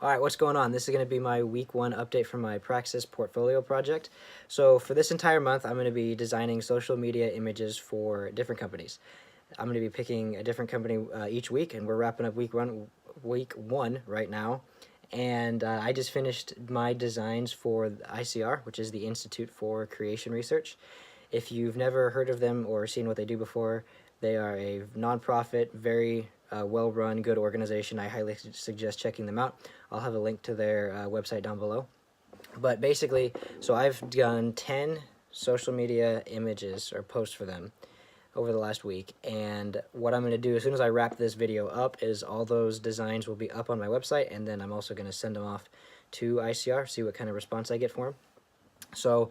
Alright, what's going on? This is going to be my week 1 update for my Praxis portfolio project. So for this entire month, I'm going to be designing social media images for different companies. I'm going to be picking a different company each week, and we're wrapping up week one right now. And I just finished my designs for ICR, which is the Institute for Creation Research. If you've never heard of them or seen what they do before, they are a nonprofit, very well-run, good organization. I highly suggest checking them out. I'll have a link to their website down below. But basically, so I've done 10 social media images or posts for them over the last week, and what I'm going to do as soon as I wrap this video up is all those designs will be up on my website, and then I'm also going to send them off to ICR, see what kind of response I get for them. So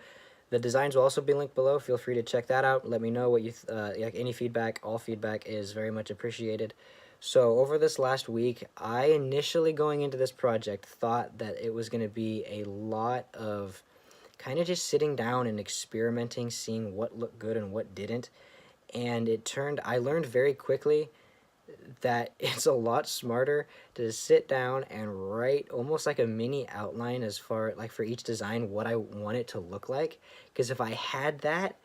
the designs will also be linked below. Feel free to check that out. Let me know what you like. Any feedback, all feedback is very much appreciated. So over this last week, I initially going into this project thought that it was going to be a lot of kind of just sitting down and experimenting, seeing what looked good and what didn't. And I learned very quickly that it's a lot smarter to sit down and write almost like a mini outline as far like for each design what I want it to look like, because if I had that,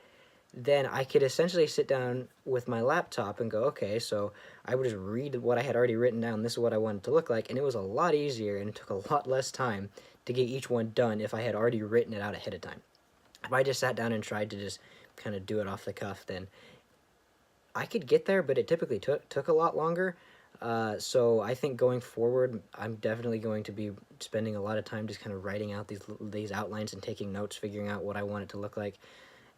then I could essentially sit down with my laptop and go, okay, so I would just read what I had already written down. This is what I wanted to look like, and it was a lot easier and it took a lot less time to get each one done if I had already written it out ahead of time. If I just sat down and tried to just kind of do it off the cuff, then I could get there, but it typically took a lot longer. So I think going forward, I'm definitely going to be spending a lot of time just kind of writing out these outlines and taking notes, figuring out what I want it to look like,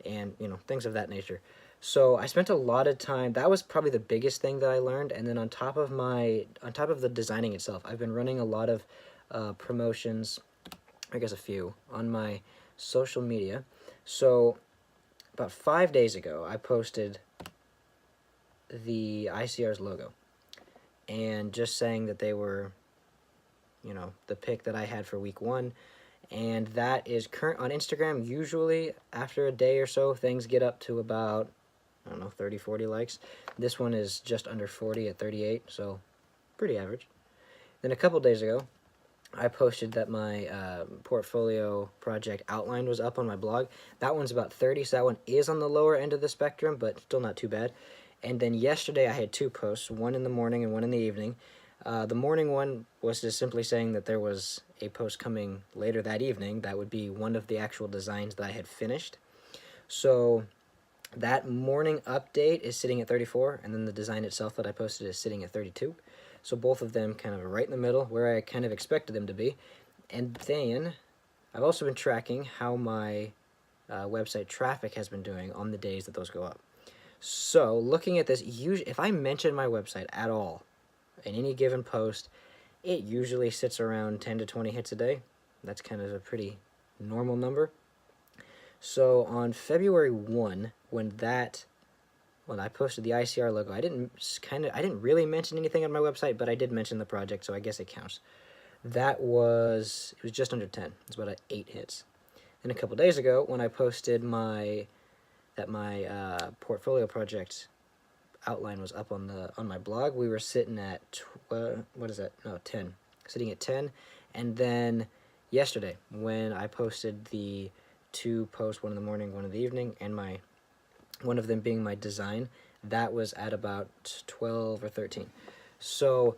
and things of that nature. So I spent a lot of time. That was probably the biggest thing that I learned. And then on top of the designing itself, I've been running a lot of promotions, I guess a few, on my social media. So about 5 days ago, I posted the ICR's logo and just saying that they were, the pick that I had for week 1. And that is current on Instagram. Usually after a day or so, things get up to about, I don't know, 30, 40 likes. This one is just under 40 at 38, so pretty average. Then a couple days ago, I posted that my portfolio project outline was up on my blog. That one's about 30, so that one is on the lower end of the spectrum, but still not too bad. And then yesterday I had 2 posts, one in the morning and one in the evening. The morning one was just simply saying that there was a post coming later that evening. That would be one of the actual designs that I had finished. So that morning update is sitting at 34, and then the design itself that I posted is sitting at 32. So both of them kind of right in the middle, where I kind of expected them to be. And then I've also been tracking how my website traffic has been doing on the days that those go up. So looking at this, if I mention my website at all in any given post, it usually sits around 10 to 20 hits a day. That's kind of a pretty normal number. So on February 1, when I posted the ICR logo, I didn't really mention anything on my website, but I did mention the project, so I guess it counts. It was just under 10. It's about 8 hits. And a couple days ago, when I posted my portfolio project outline was up on my blog, we were sitting at 10, sitting at 10. And then yesterday, when I posted the 2 posts, one in the morning, one in the evening, and one of them being my design, that was at about 12 or 13. So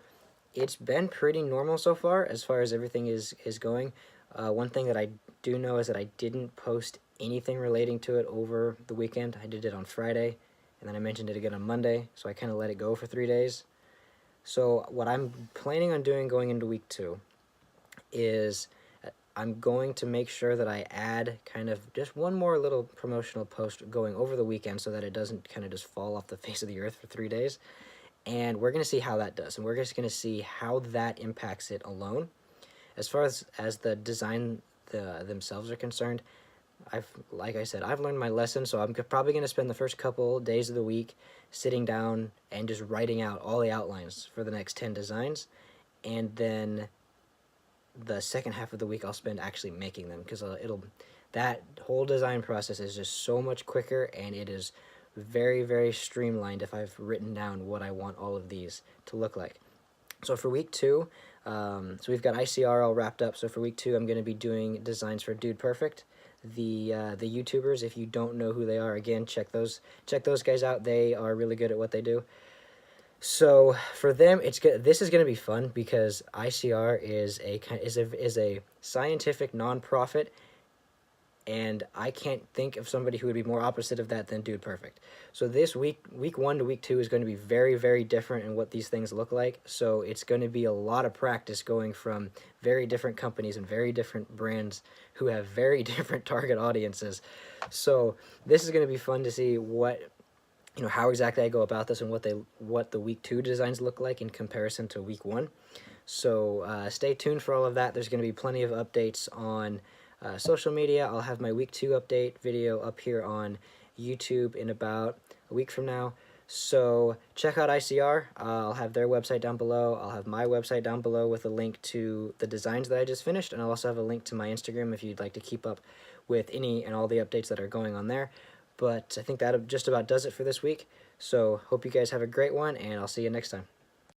it's been pretty normal so far as everything is going. One thing that I do know is that I didn't post anything relating to it over the weekend. I did it on Friday, and then I mentioned it again on Monday, so I kind of let it go for 3 days. So what I'm planning on doing going into week 2 is I'm going to make sure that I add kind of just one more little promotional post going over the weekend so that it doesn't kind of just fall off the face of the earth for 3 days. And we're going to see how that does, and we're just going to see how that impacts it alone. As far as the design themselves are concerned, like I said, I've learned my lesson, so I'm probably going to spend the first couple days of the week sitting down and just writing out all the outlines for the next 10 designs, and then the second half of the week I'll spend actually making them, because that whole design process is just so much quicker, and it is very, very streamlined if I've written down what I want all of these to look like. So for week 2, So we've got ICR all wrapped up. So for week 2, I'm going to be doing designs for Dude Perfect. The YouTubers, if you don't know who they are, again, check those guys out. They are really good at what they do. So for them, it's good. This is going to be fun because ICR is a scientific nonprofit, and I can't think of somebody who would be more opposite of that than Dude Perfect. So this week 1 to week 2 is going to be very, very different in what these things look like. So it's going to be a lot of practice going from very different companies and very different brands who have very different target audiences. So this is going to be fun to see how exactly I go about this and what the week 2 designs look like in comparison to week 1. So stay tuned for all of that. There's going to be plenty of updates on social media. I'll have my week 2 update video up here on YouTube in about a week from now. So check out ICR. I'll have their website down below. I'll have my website down below with a link to the designs that I just finished, and I'll also have a link to my Instagram if you'd like to keep up with any and all the updates that are going on there. But I think that just about does it for this week. So hope you guys have a great one, and I'll see you next time.